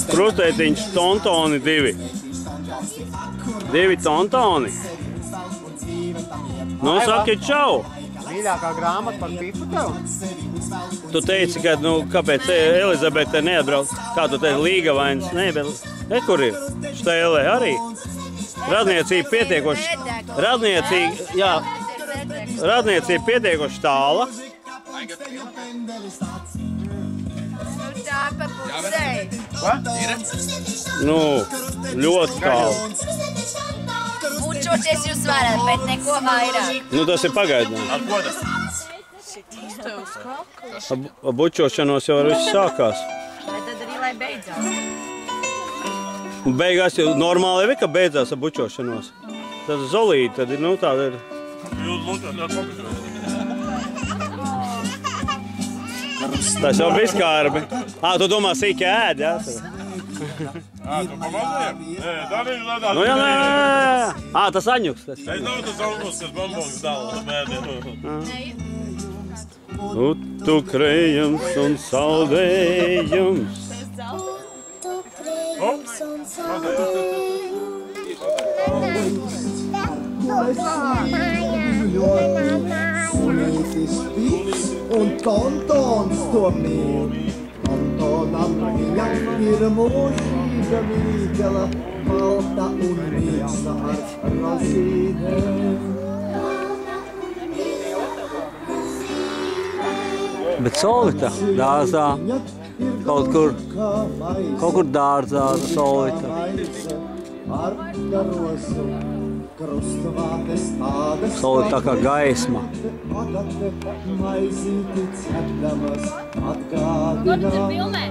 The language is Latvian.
Krustētiņš tontoni 2. 2 tontoni. Nu, saki čau. Mīļākā grāmata par pipu tev? Tu teici, ka, nu, kāpēc Elizabete neatbrauc? Kā tu teici, Līgavainis? Nē, bet, kur ir? Štēlē arī? Radniecība pietiekoši, radniecība pietiekoši tāla. Tā pa pusei. Nu, ļoti tālu. Bučoties jūs varat, bet neko vairāk. Nu, tas ir pagaidām. Bučošanos jau viss sākās. Bet tad arī, lai beidzās. Un beigās jau normāli ir, ka beidzās ar bučošanos. Tas zolīti, tad ir, nu, tāda ir. Tas jau bija skarbi. Tu domā sīki ēd, jā? Tu pamazajam? Nē, tā viņš ledās. Nu, jā, nē. Tas aņuks. Es nav tas augurs, kas bambongs dala. Tu krējums un saldējums. Un tontons to mīl. Tontonam viņam ir mūžīga mīkala, malta un miesa ar rozīnēm. Bet Solvita dārzā, kaut kur dārzā Solvita. Solvita tā kā gaisma. Ko tu tur filmē?